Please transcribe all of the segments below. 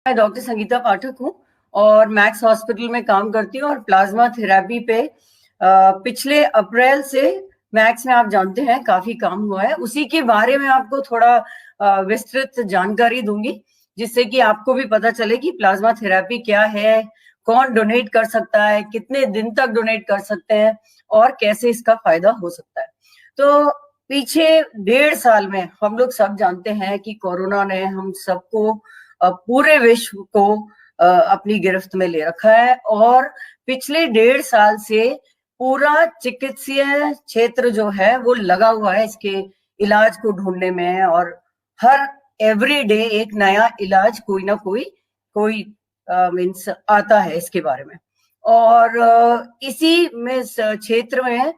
मैं डॉक्टर संगीता पाठक हूँ और मैक्स हॉस्पिटल में काम करती हूँ और प्लाज्मा थेरेपी पे पिछले अप्रैल से मैक्स में आप जानते हैं काफी काम हुआ है। उसी के बारे में आपको थोड़ा विस्तृत जानकारी दूंगी जिससे कि आपको भी पता चले कि प्लाज्मा थेरेपी क्या है, कौन डोनेट कर सकता है, कितने दिन तक डोनेट कर सकते हैं और कैसे इसका फायदा हो सकता है। तो पीछे 1.5 साल में हम लोग सब जानते हैं कि कोरोना ने हम सबको पूरे विश्व को अपनी गिरफ्त में ले रखा है और पिछले 1.5 साल से पूरा चिकित्सीय क्षेत्र जो है वो लगा हुआ है इसके इलाज को ढूंढने में और हर एवरी डे एक नया इलाज कोई ना कोई मीन्स आता है इसके बारे में। और इसी में क्षेत्र में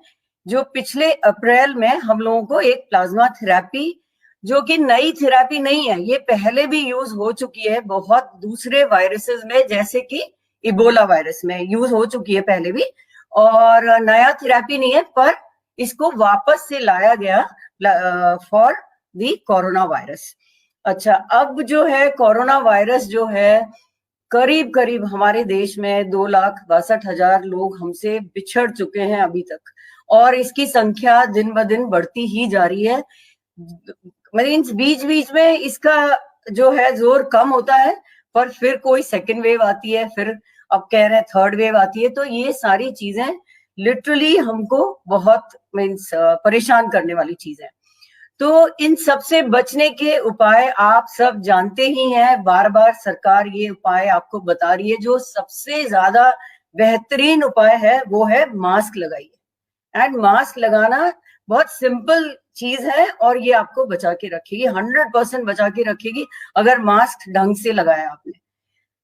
जो पिछले अप्रैल में हम लोगों को एक प्लाज्मा थेरेपी, जो कि नई थेरेपी नहीं है, ये पहले भी यूज हो चुकी है बहुत दूसरे वायरसेस में, जैसे कि इबोला वायरस में यूज हो चुकी है पहले भी, और नया थेरेपी नहीं है, पर इसको वापस से लाया गया फॉर दी कोरोना वायरस। अच्छा, अब जो है कोरोना वायरस जो है करीब करीब हमारे देश में 2,62,000 लोग हमसे बिछड़ चुके हैं अभी तक, और इसकी संख्या दिन ब दिन बढ़ती ही जा रही है। मीन्स बीच बीच में इसका जो है जोर कम होता है, पर फिर कोई सेकेंड वेव आती है, फिर अब कह रहे हैं थर्ड वेव आती है। तो ये सारी चीजें लिटरली हमको बहुत मीन्स परेशान करने वाली चीजें। तो इन सब से बचने के उपाय आप सब जानते ही हैं, बार बार सरकार ये उपाय आपको बता रही है। जो सबसे ज्यादा बेहतरीन उपाय है वो है मास्क लगाइए। एंड मास्क लगाना बहुत सिंपल चीज है और ये आपको बचा के रखेगी, 100% बचा के रखेगी अगर मास्क ढंग से लगाया आपने।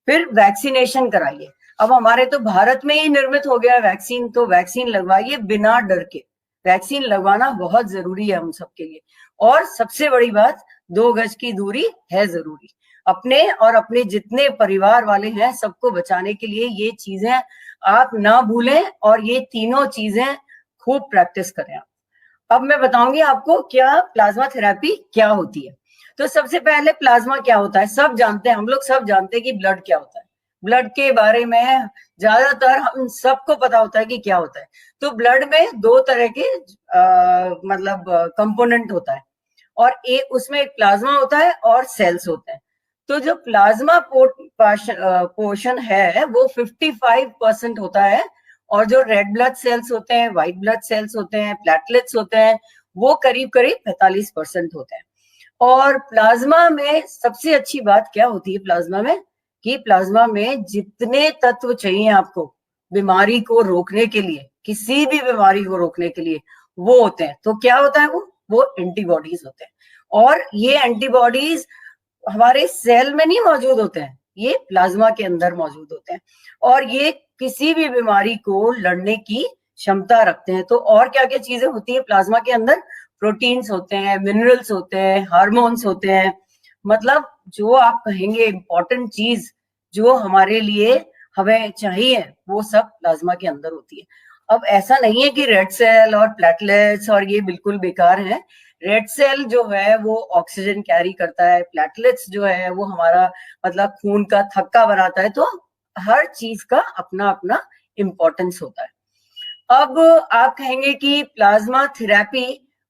फिर वैक्सीनेशन कराइए। अब हमारे तो भारत में ही निर्मित हो गया वैक्सीन, तो वैक्सीन लगवाइए बिना डर के। वैक्सीन लगवाना बहुत जरूरी है हम सबके लिए। और सबसे बड़ी बात, 2 गज की दूरी है जरूरी। अपने और अपने जितने परिवार वाले हैं सबको बचाने के लिए ये चीजें आप ना भूलें और ये तीनों चीजें खूब प्रैक्टिस करें आप। अब मैं बताऊंगी आपको क्या प्लाज्मा थेरेपी क्या होती है। तो सबसे पहले प्लाज्मा क्या होता है, सब जानते हैं, हम लोग सब जानते हैं कि ब्लड क्या होता है। ब्लड के बारे में ज्यादातर हम सबको पता होता है कि क्या होता है। तो ब्लड में 2 तरह के मतलब कंपोनेंट होता है, और एक उसमें एक प्लाज्मा होता है और सेल्स होते हैं। तो जो प्लाज्मा पोर्शन है वो 55% होता है, और जो रेड ब्लड सेल्स होते हैं, व्हाइट ब्लड सेल्स होते हैं, प्लेटलेट्स होते हैं, वो करीब करीब 45% होते हैं। और प्लाज्मा में सबसे अच्छी बात क्या होती है प्लाज्मा में, कि प्लाज्मा में जितने तत्व चाहिए आपको बीमारी को रोकने के लिए, किसी भी बीमारी को रोकने के लिए, वो होते हैं। तो क्या होता है वो एंटीबॉडीज होते हैं। और ये एंटीबॉडीज हमारे सेल में नहीं मौजूद होते हैं, ये प्लाज्मा के अंदर मौजूद होते हैं, और ये किसी भी बीमारी को लड़ने की क्षमता रखते हैं। तो और क्या क्या चीजें होती है प्लाज्मा के अंदर, प्रोटीन्स होते हैं, मिनरल्स होते हैं, हार्मोन्स होते हैं, मतलब जो आप कहेंगे इंपॉर्टेंट चीज जो हमारे लिए हमें चाहिए वो सब प्लाज्मा के अंदर होती है। अब ऐसा नहीं है कि रेड सेल और प्लेटलेट्स और ये बिल्कुल बेकार है। रेड सेल जो है वो ऑक्सीजन कैरी करता है, प्लेटलेट्स जो है वो हमारा मतलब खून का थक्का बनाता है। तो हर चीज का अपना अपना इम्पोर्टेंस होता है। अब आप कहेंगे कि प्लाज्मा थेरेपी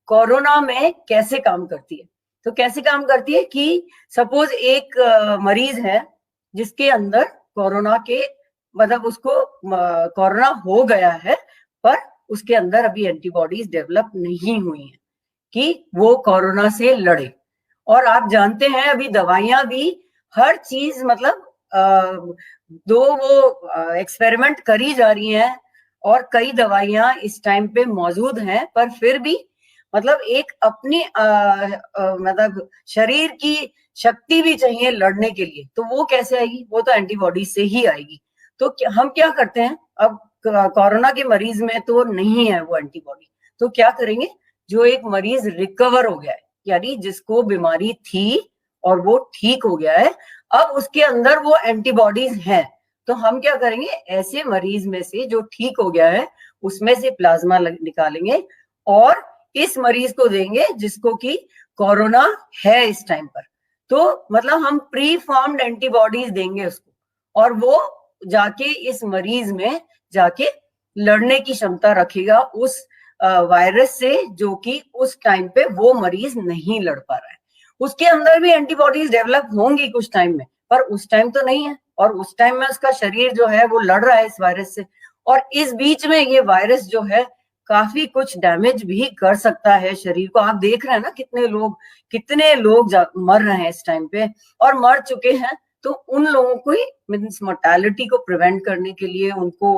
कोरोना में कैसे काम करती है। तो कैसे काम करती है कि सपोज एक मरीज है जिसके अंदर कोरोना के मतलब उसको कोरोना हो गया है, पर उसके अंदर अभी एंटीबॉडीज डेवलप नहीं हुई हैं कि वो कोरोना से लड़े। और आप जानते हैं अभी दवाइयां भी हर चीज मतलब दो वो एक्सपेरिमेंट करी जा रही हैं, और कई दवाइयां इस टाइम पे मौजूद हैं, पर फिर भी मतलब एक अपनी मतलब शरीर की शक्ति भी चाहिए लड़ने के लिए। तो वो कैसे आएगी, वो तो एंटीबॉडी से ही आएगी। तो हम क्या करते हैं, अब कोरोना के मरीज में तो नहीं है वो एंटीबॉडी, तो क्या करेंगे, जो एक मरीज रिकवर हो गया है, यानी जिसको बीमारी थी और वो ठीक हो गया है, अब उसके अंदर वो एंटीबॉडीज हैं, तो हम क्या करेंगे, ऐसे मरीज में से जो ठीक हो गया है उसमें से प्लाज्मा निकालेंगे और इस मरीज को देंगे जिसको कि कोरोना है इस टाइम पर। तो मतलब हम प्री फॉर्म्ड एंटीबॉडीज देंगे उसको और वो जाके इस मरीज में जाके लड़ने की क्षमता रखेगा उस वायरस से जो कि उस टाइम पे वो मरीज नहीं लड़ पा रहा है। उसके अंदर भी एंटीबॉडीज डेवलप होंगी कुछ टाइम में, पर उस टाइम तो नहीं है, और उस टाइम में उसका शरीर जो है वो लड़ रहा है इस वायरस से, और इस बीच में ये वायरस जो है काफी कुछ डैमेज भी कर सकता है शरीर को। आप देख रहे हैं ना कितने लोग मर रहे हैं इस टाइम पे, और मर चुके हैं। तो उन लोगों को मीन्स मोर्टेलिटी को प्रिवेंट करने के लिए उनको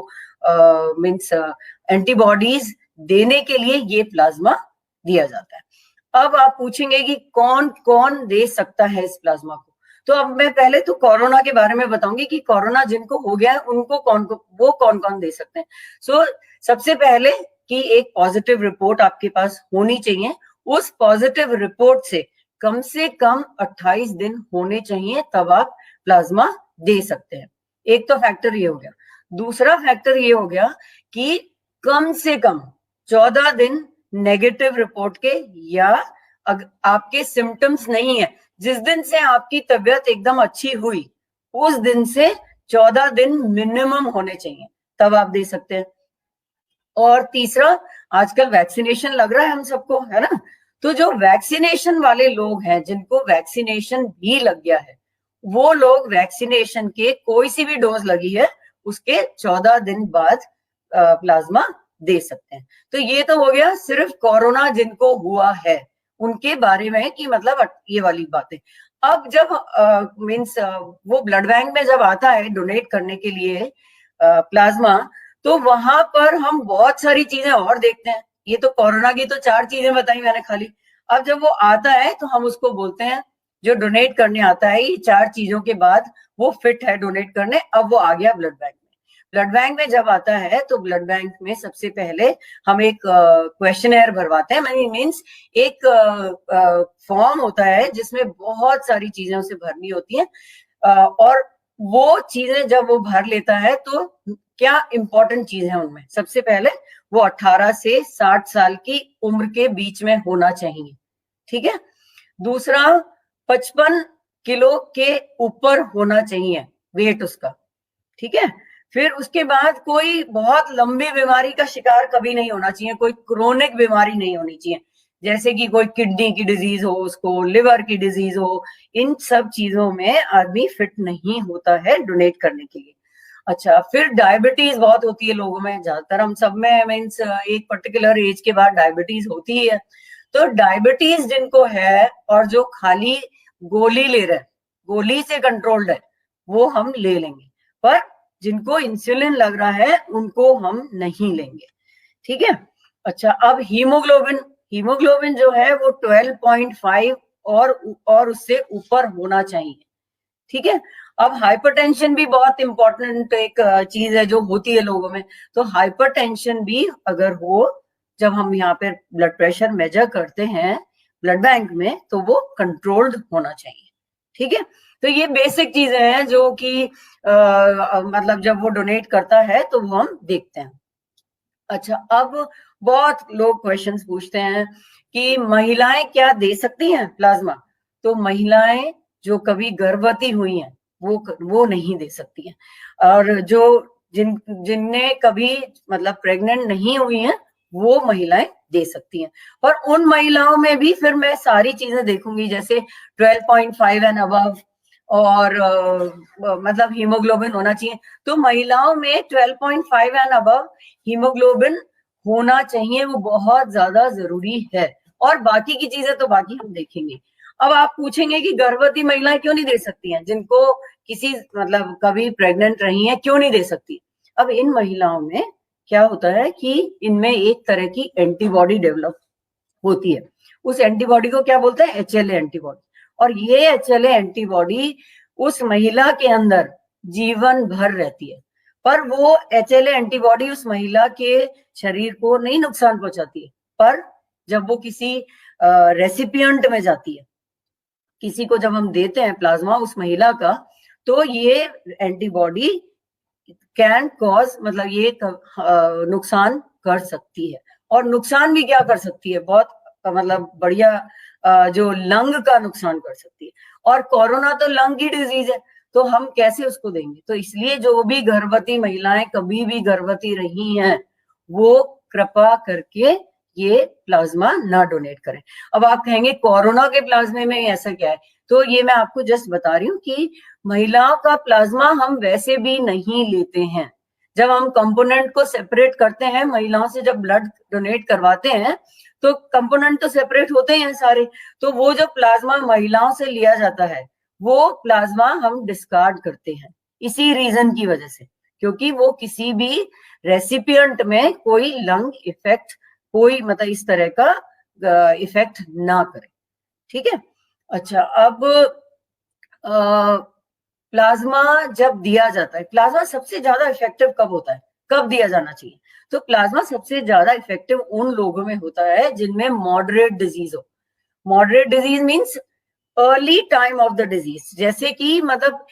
मीन्स एंटीबॉडीज देने के लिए ये प्लाज्मा दिया जाता है। अब आप पूछेंगे कि कौन कौन दे सकता है इस प्लाज्मा को, तो अब मैं पहले तो कोरोना के बारे में बताऊंगी कि कोरोना जिनको हो गया है उनको कौन कौन दे सकते हैं। सो सबसे पहले कि एक पॉजिटिव रिपोर्ट आपके पास होनी चाहिए। उस पॉजिटिव रिपोर्ट से कम 28 दिन होने चाहिए, तब आप प्लाज्मा दे सकते हैं। एक तो फैक्टर ये हो गया। दूसरा फैक्टर ये हो गया कि कम से कम 14 दिन नेगेटिव रिपोर्ट के, या आपके सिम्टम्स नहीं है, जिस दिन से आपकी तबीयत एकदम अच्छी हुई उस दिन से 14 दिन मिनिमम होने चाहिए, तब आप दे सकते हैं। और तीसरा, आजकल वैक्सीनेशन लग रहा है हम सबको, है ना, तो जो वैक्सीनेशन वाले लोग हैं जिनको वैक्सीनेशन भी लग गया है, वो लोग वैक्सीनेशन के कोई सी भी डोज लगी है उसके 14 दिन बाद प्लाज्मा दे सकते हैं। तो ये तो हो गया सिर्फ कोरोना जिनको हुआ है उनके बारे में, कि मतलब ये वाली बातें। अब जब मीन्स वो ब्लड बैंक में जब आता है डोनेट करने के लिए प्लाज्मा, तो वहां पर हम बहुत सारी चीजें और देखते हैं। ये तो कोरोना की तो 4 चीजें बताई मैंने खाली। अब जब वो आता है तो हम उसको बोलते हैं, जो डोनेट करने आता है, ये 4 चीजों के बाद वो फिट है डोनेट करने, अब वो आ गया ब्लड बैंक में। ब्लड बैंक में जब आता है तो ब्लड बैंक में सबसे पहले हम एक क्वेश्चनर भरवाते हैं, मीन्स एक फॉर्म होता है जिसमें बहुत सारी चीजें उसे भरनी होती हैं, और वो चीजें जब वो भर लेता है तो क्या इंपॉर्टेंट चीज है उनमें, सबसे पहले वो 18 से 60 साल की उम्र के बीच में होना चाहिए, ठीक है। दूसरा, 55 किलो के ऊपर होना चाहिए वेट उसका, ठीक है। फिर उसके बाद कोई बहुत लंबी बीमारी का शिकार कभी नहीं होना चाहिए, कोई क्रोनिक बीमारी नहीं होनी चाहिए, जैसे कि कोई किडनी की डिजीज हो, उसको लिवर की डिजीज हो। इन सब चीजों में आदमी फिट नहीं होता है डोनेट करने के लिए। अच्छा, फिर डायबिटीज बहुत होती है लोगों में, ज्यादातर हम सब में मीन्स एक पर्टिकुलर एज के बाद डायबिटीज होती है। तो डायबिटीज जिनको है और जो खाली गोली ले रहे हैं, गोली से कंट्रोल्ड है, वो हम ले लेंगे, पर जिनको इंसुलिन लग रहा है उनको हम नहीं लेंगे, ठीक है। अच्छा, अब हीमोग्लोबिन जो है वो 12.5 और उससे ऊपर होना चाहिए, ठीक है। अब हाइपरटेंशन भी बहुत इंपॉर्टेंट एक चीज है जो होती है लोगों में। तो हाइपरटेंशन भी अगर हो, जब हम यहाँ पे ब्लड प्रेशर मेजर करते हैं ब्लड बैंक में, तो वो कंट्रोल्ड होना चाहिए, ठीक है। तो ये बेसिक चीजें हैं जो कि मतलब जब वो डोनेट करता है तो वो हम देखते हैं। अच्छा, अब बहुत लोग क्वेश्चंस पूछते हैं कि महिलाएं क्या दे सकती हैं प्लाज्मा। तो महिलाएं जो कभी गर्भवती हुई हैं वो नहीं दे सकती हैं, और जो जिनने कभी मतलब प्रेग्नेंट नहीं हुई हैं वो महिलाएं दे सकती हैं। और उन महिलाओं में भी फिर मैं सारी चीजें देखूंगी, जैसे 12.5 एंड अबव, और मतलब हीमोग्लोबिन होना चाहिए। तो महिलाओं में 12.5 एंड अबव हीमोग्लोबिन होना चाहिए, वो बहुत ज्यादा जरूरी है। और बाकी की चीजें तो बाकी हम देखेंगे। अब आप पूछेंगे कि गर्भवती महिलाएं क्यों नहीं दे सकती हैं, जिनको किसी मतलब कभी प्रेग्नेंट रही हैं, क्यों नहीं दे सकती। अब इन महिलाओं में क्या होता है कि इनमें एक तरह की एंटीबॉडी डेवलप होती है। उस एंटीबॉडी को क्या बोलते हैं, HLA एंटीबॉडी। और ये HLA एंटीबॉडी उस महिला के अंदर जीवन भर रहती है, पर वो HLA एंटीबॉडी उस महिला के शरीर को नहीं नुकसान पहुंचाती है। पर जब वो किसी रेसिपिएंट में जाती है, किसी को जब हम देते हैं प्लाज्मा उस महिला का, तो ये एंटीबॉडी कैन कॉज मतलब ये नुकसान कर सकती है। और नुकसान भी क्या कर सकती है, बहुत मतलब बढ़िया जो लंग का नुकसान कर सकती है। और कोरोना तो लंग की डिजीज है, तो हम कैसे उसको देंगे? तो इसलिए जो भी गर्भवती महिलाएं कभी भी गर्भवती रही हैं, वो कृपा करके ये प्लाज्मा ना डोनेट करें। अब आप कहेंगे कोरोना के प्लाज्मे में ऐसा क्या है? तो ये मैं आपको जस्ट बता रही हूँ कि महिलाओं का प्लाज्मा हम वैसे भी नहीं लेते हैं। जब हम कंपोनेंट को सेपरेट करते हैं, महिलाओं से जब ब्लड डोनेट करवाते हैं, तो कंपोनेंट तो सेपरेट होते हैं सारे, तो वो जो प्लाज्मा महिलाओं से लिया जाता है, वो प्लाज्मा हम डिस्कार्ड करते हैं इसी रीजन की वजह से, क्योंकि वो किसी भी रेसिपिएंट में कोई लंग इफेक्ट, कोई मतलब इस तरह का इफेक्ट ना करे। ठीक है। अच्छा, अब प्लाज्मा जब दिया जाता है, प्लाज्मा सबसे ज्यादा इफेक्टिव कब होता है, कब दिया जाना चाहिए? तो प्लाज्मा सबसे ज्यादा इफेक्टिव उन लोगों में होता है जिनमें मॉडरेट डिजीज हो। Moderate disease means early time of the disease, जैसे कि मतलब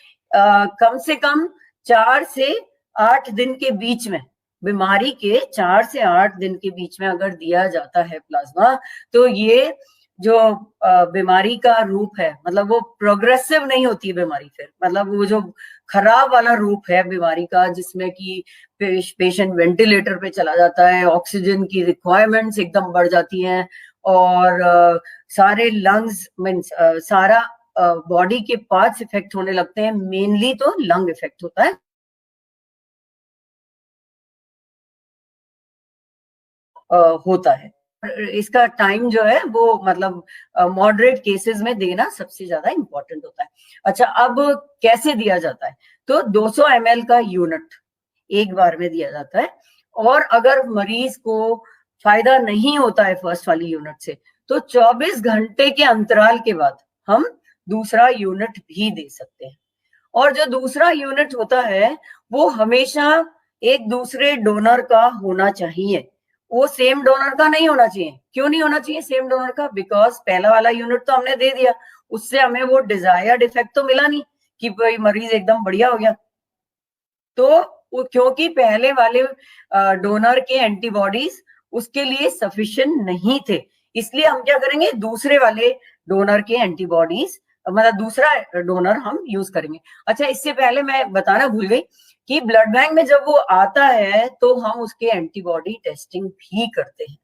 कम से कम 4 से 8 दिन के बीच में, बीमारी के 4 से 8 दिन के बीच में अगर दिया जाता है प्लाज्मा, तो ये जो बीमारी का रूप है, मतलब वो प्रोग्रेसिव नहीं होती है बीमारी, फिर मतलब वो जो खराब वाला रूप है बीमारी का, जिसमें कि पेशेंट वेंटिलेटर पे चला जाता है, ऑक्सीजन की रिक्वायरमेंट्स एकदम बढ़ जाती हैं, और सारे लंग्स मीन्स सारा बॉडी के पार्ट्स इफेक्ट होने लगते हैं। मेनली तो लंग इफेक्ट होता है, होता है। इसका टाइम जो है वो मतलब मॉडरेट केसेस में देना सबसे ज्यादा इंपॉर्टेंट होता है। अच्छा, अब कैसे दिया जाता है? तो 200 ml का यूनिट एक बार में दिया जाता है, और अगर मरीज को फायदा नहीं होता है फर्स्ट वाली यूनिट से, तो 24 घंटे के अंतराल के बाद हम दूसरा यूनिट भी दे सकते हैं। और जो दूसरा यूनिट होता है वो हमेशा एक दूसरे डोनर का होना चाहिए, वो सेम डोनर का नहीं होना चाहिए। क्यों नहीं होना चाहिए सेम डोनर का? बिकॉज पहला वाला यूनिट तो हमने दे दिया, उससे हमें वो डिजायर्ड इफेक्ट तो मिला नहीं कि भाई मरीज एकदम बढ़िया हो गया। तो क्योंकि पहले वाले डोनर के एंटीबॉडीज उसके लिए सफिशिएंट नहीं थे, इसलिए हम क्या करेंगे, दूसरे वाले डोनर के एंटीबॉडीज, मतलब दूसरा डोनर हम यूज करेंगे। अच्छा, इससे पहले मैं बताना भूल गई कि ब्लड बैंक में जब वो आता है तो हम उसके एंटीबॉडी टेस्टिंग भी करते हैं।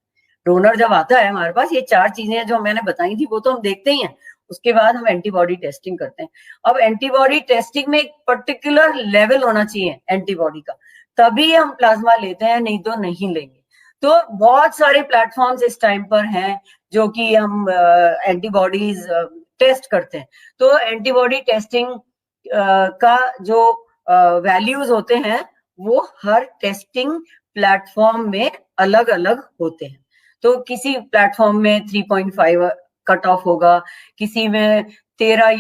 डोनर जब आता है हमारे पास, ये 4 चीजें जो मैंने बताई थी वो तो हम देखते ही हैं, उसके बाद हम एंटीबॉडी टेस्टिंग करते हैं। अब एंटीबॉडी टेस्टिंग में एक पर्टिकुलर लेवल होना चाहिए एंटीबॉडी का, तभी हम प्लाज्मा लेते हैं, नहीं तो नहीं लेंगे। तो बहुत सारे प्लेटफॉर्म्स इस टाइम पर हैं जो कि हम एंटीबॉडीज टेस्ट करते हैं। तो एंटीबॉडी टेस्टिंग का जो वैल्यूज होते हैं वो हर टेस्टिंग प्लेटफॉर्म में अलग अलग होते हैं। तो किसी प्लेटफॉर्म में 3.5 कट ऑफ होगा, किसी में 13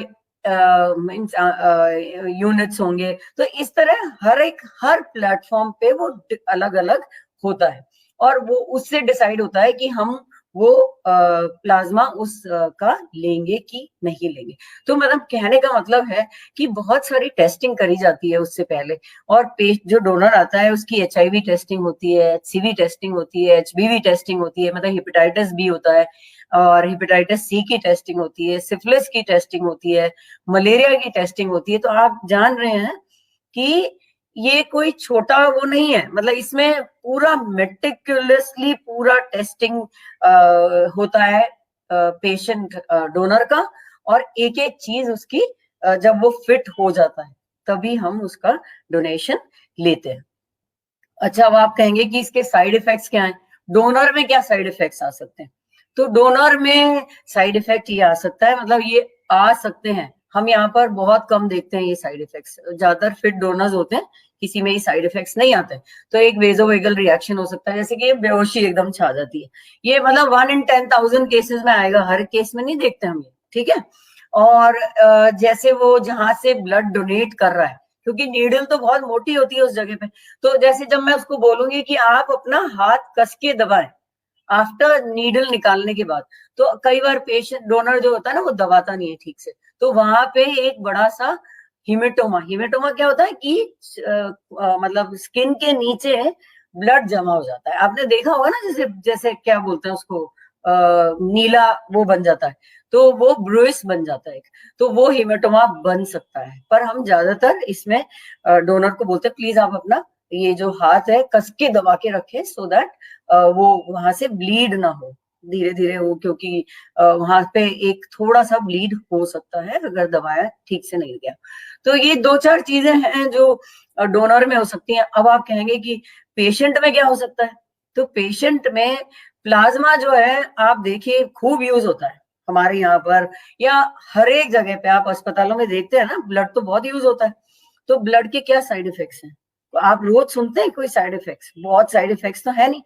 यूनिट्स होंगे। तो इस तरह हर प्लेटफॉर्म पे वो अलग अलग होता है, और वो उससे डिसाइड होता है कि हम वो प्लाज्मा उस का लेंगे कि नहीं लेंगे। तो मतलब कहने का मतलब है कि बहुत सारी टेस्टिंग करी जाती है उससे पहले, और जो डोनर आता है उसकी HIV टेस्टिंग होती है, HCV टेस्टिंग होती है, HBV टेस्टिंग होती है, मतलब हेपेटाइटिस बी होता है, और हेपेटाइटिस C की टेस्टिंग होती है, सिफिलिस की टेस्टिंग होती है, मलेरिया की टेस्टिंग होती है। तो आप जान रहे हैं कि ये कोई छोटा वो नहीं है, मतलब इसमें पूरा मेटिकुलसली पूरा टेस्टिंग होता है पेशेंट डोनर का, और एक एक चीज उसकी जब वो फिट हो जाता है तभी हम उसका डोनेशन लेते हैं। अच्छा, अब आप कहेंगे कि इसके साइड इफेक्ट्स क्या हैं, डोनर में क्या साइड इफेक्ट्स आ सकते हैं? तो डोनर में साइड इफेक्ट ये आ सकता है, मतलब ये आ सकते हैं, हम यहाँ पर बहुत कम देखते हैं ये साइड इफेक्ट्स, ज्यादातर फिट डोनर्स होते हैं, किसी में ये साइड इफेक्ट्स नहीं आते। तो एक वेजोवेगल रिएक्शन हो सकता है, जैसे कि बेहोशी एकदम छा जाती है, ये मतलब 1 in 10,000 केसेस में आएगा, हर केस में नहीं देखते हम ये। ठीक है। और जैसे वो जहां से ब्लड डोनेट कर रहा है, क्योंकि नीडल तो बहुत मोटी होती है उस जगह पे, तो जैसे जब मैं उसको बोलूंगी कि आप अपना हाथ कस के दबाएं आफ्टर नीडल निकालने के बाद, तो कई बार पेशेंट डोनर जो होता है ना वो दबाता नहीं है ठीक से, तो वहां पे एक बड़ा सा हिमेटोमा क्या होता है कि मतलब स्किन के नीचे ब्लड जमा हो जाता है। आपने देखा होगा ना, जैसे जैसे क्या बोलते हैं उसको, नीला वो बन जाता है, तो वो ब्रुइस बन जाता है, तो वो हेमेटोमा बन सकता है। पर हम ज्यादातर इसमें डोनर को बोलते हैं प्लीज आप अपना ये जो हाथ है कस के दबा के रखें, सो दैट वो वहां से ब्लीड ना हो धीरे धीरे हो, क्योंकि वहां पे एक थोड़ा सा ब्लीड हो सकता है अगर दबाया ठीक से नहीं गया। तो ये 2-4 चीजें हैं जो डोनर में हो सकती हैं। अब आप कहेंगे कि पेशेंट में क्या हो सकता है, तो पेशेंट में प्लाज्मा जो है आप देखिए खूब यूज होता है हमारे यहाँ पर, या हर एक जगह पे आप अस्पतालों में देखते हैं ना, ब्लड तो बहुत यूज होता है। तो ब्लड के क्या साइड इफेक्ट्स हैं, तो आप रोज सुनते हैं कोई साइड इफेक्ट्स? बहुत साइड इफेक्ट्स तो है नहीं,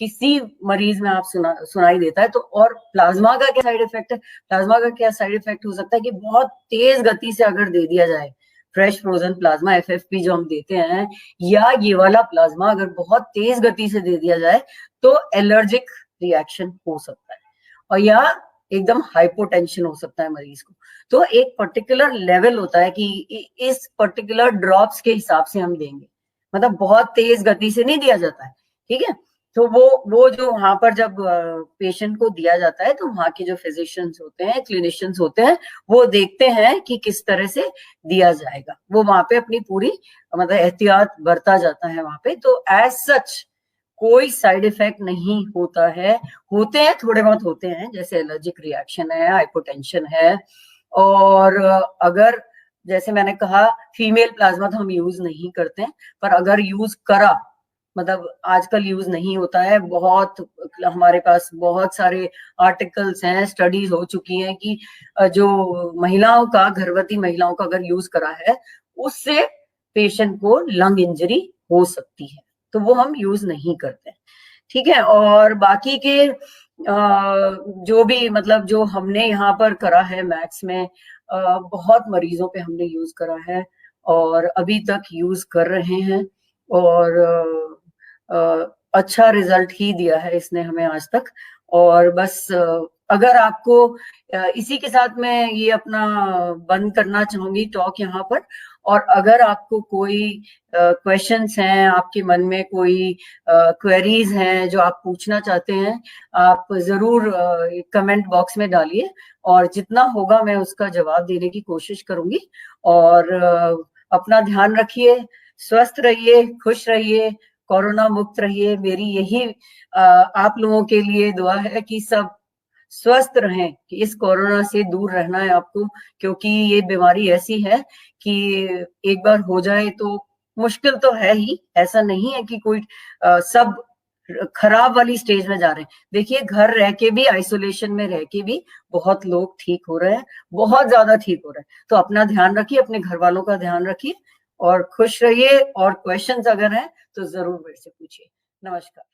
किसी मरीज में आप सुनाई देता है। तो और प्लाज्मा का क्या साइड इफेक्ट है? प्लाज्मा का क्या साइड इफेक्ट हो सकता है कि बहुत तेज गति से अगर दे दिया जाए फ्रेश फ्रोजन प्लाज्मा, एफएफपी जो हम देते हैं, या ये वाला प्लाज्मा अगर बहुत तेज गति से दे दिया जाए तो एलर्जिक रिएक्शन हो सकता है, और या एकदम हाइपोटेंशन हो सकता है मरीज को। तो एक पर्टिकुलर लेवल होता है कि इस पर्टिकुलर ड्रॉप्स के हिसाब से हम देंगे, मतलब बहुत तेज गति से नहीं दिया जाता है, ठीक है। तो वो जो वहां पर जब पेशेंट को दिया जाता है तो वहां के जो फिजिशियंस होते हैं, क्लिनिशियंस होते हैं, वो देखते हैं कि किस तरह से दिया जाएगा, वो वहां पे अपनी पूरी मतलब एहतियात बरता जाता है वहां पे। तो एज सच कोई साइड इफेक्ट नहीं होता है, होते हैं थोड़े बहुत होते हैं, जैसे एलर्जिक रिएक्शन है, हाइपोटेंशन है, और अगर जैसे मैंने कहा फीमेल प्लाज्मा तो हम यूज नहीं करते हैं, पर अगर यूज करा, मतलब आजकल यूज नहीं होता है, बहुत हमारे पास बहुत सारे आर्टिकल्स हैं, स्टडीज हो चुकी हैं कि जो महिलाओं का, गर्भवती महिलाओं का अगर यूज करा है उससे पेशेंट को लंग इंजरी हो सकती है, तो वो हम यूज नहीं करते, ठीक है। और बाकी के जो भी मतलब जो हमने यहाँ पर करा है मैक्स में, बहुत मरीजों पे हमने यूज करा है और अभी तक यूज कर रहे हैं, और अच्छा रिजल्ट ही दिया है इसने हमें आज तक। और बस अगर आपको इसी के साथ मैं ये अपना बंद करना चाहूंगी टॉक यहाँ पर, और अगर आपको कोई क्वेश्चंस हैं, आपके मन में कोई क्वेरीज हैं जो आप पूछना चाहते हैं, आप जरूर कमेंट बॉक्स में डालिए, और जितना होगा मैं उसका जवाब देने की कोशिश करूंगी। और अपना ध्यान रखिए, स्वस्थ रहिए, खुश रहिए, कोरोना मुक्त रहिए। मेरी यही आप लोगों के लिए दुआ है कि सब स्वस्थ रहें, कि इस कोरोना से दूर रहना है आपको, क्योंकि ये बीमारी ऐसी है कि एक बार हो जाए तो मुश्किल तो है ही, ऐसा नहीं है कि कोई सब खराब वाली स्टेज में जा रहे हैं। देखिए घर रह के भी, आइसोलेशन में रह के भी बहुत लोग ठीक हो रहे हैं, बहुत ज्यादा ठीक हो रहे हैं। तो अपना ध्यान रखिए, अपने घर वालों का ध्यान रखिए, और खुश रहिए। और क्वेश्चंस अगर हैं तो जरूर मेरे से पूछिए। नमस्कार।